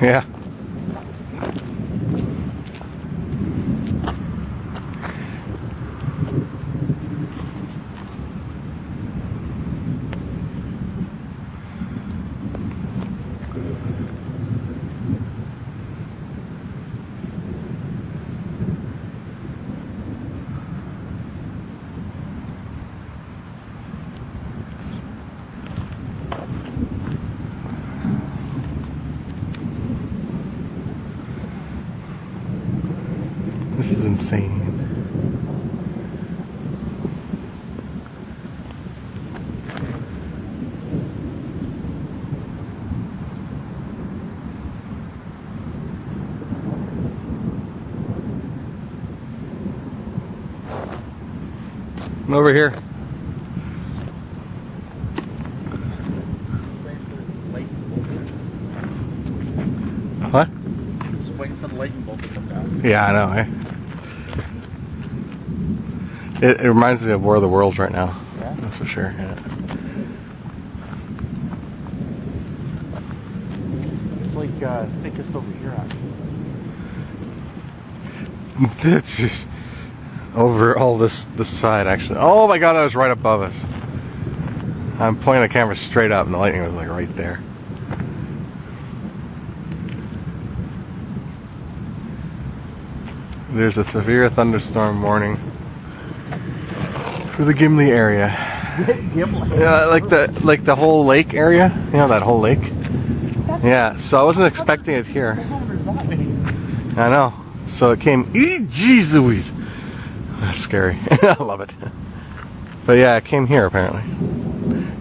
Yeah. This is insane. I'm over here. What? Just waiting for the lightning bolt to come down. Yeah, I know, eh? It reminds me of War of the Worlds right now. Yeah? That's for sure, yeah. It's like thickest over here, actually. Over all this side, actually. Oh my god, I was right above us. I'm pointing the camera straight up and the lightning was like right there. There's a severe thunderstorm warning for the Gimli area. Gimli? Yeah, like the whole lake area. You know that whole lake? Yeah, so I wasn't expecting it here. I know. So it came. Jeez Louise. That's scary. I love it. But yeah, it came here apparently.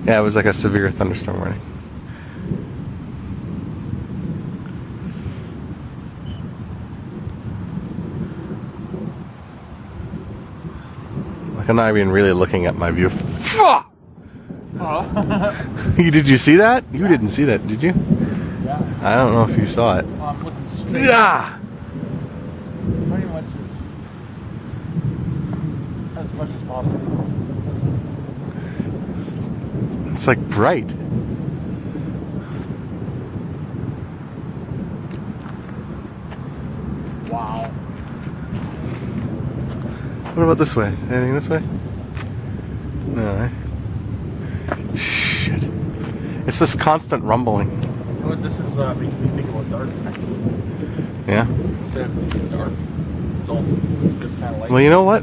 Yeah, it was like a severe thunderstorm warning. Like I'm not even really looking at my view. Did you see that? You didn't see that, did you? Yeah. I don't know if you saw it. Well, I'm looking straight. Yeah. Pretty much as much as possible. It's like bright. Wow. What about this way? Anything this way? No, eh? Shit. It's this constant rumbling. You know what this is making me think about dark. Yeah? Instead of being dark, it's all just kind of light. Well, you know what?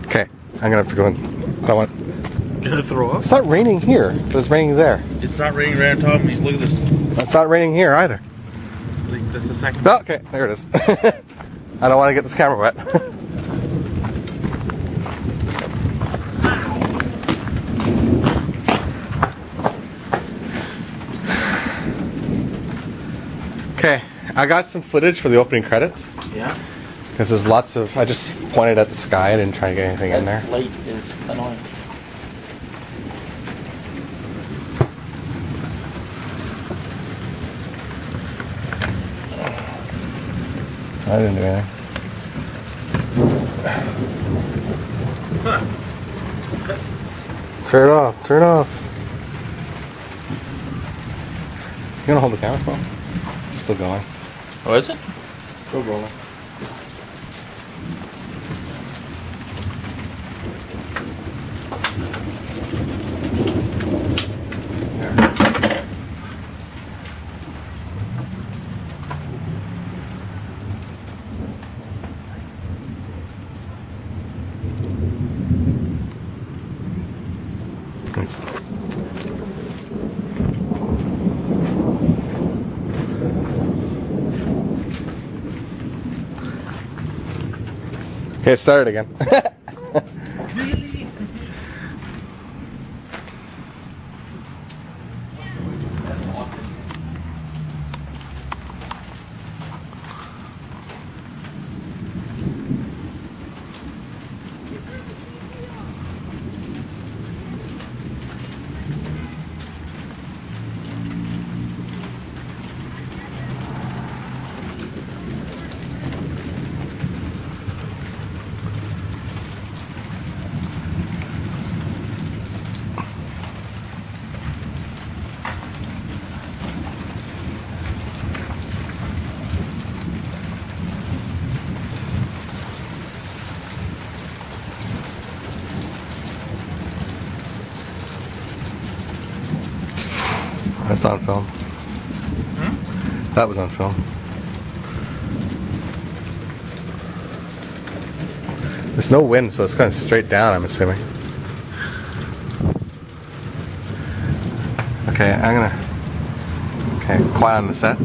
Okay, I'm gonna have to go in. I want. Gonna throw up? It's not raining here, but it's raining there. It's not raining right on top of me. Look at this. It's not raining here either. Like, that's the second. Oh, okay, there it is. I don't want to get this camera wet. Okay, I got some footage for the opening credits. Yeah? Because there's lots of. I just pointed at the sky. I didn't try to get anything in there. That light is annoying. I didn't do anything. Huh. Turn it off. Turn it off. You gonna hold the camera phone? It's still going. Oh, is it? Still rolling. Thanks. Okay, it started again. That's on film. That was on film. There's no wind, so it's kind of straight down, I'm assuming. Okay, quiet on the set.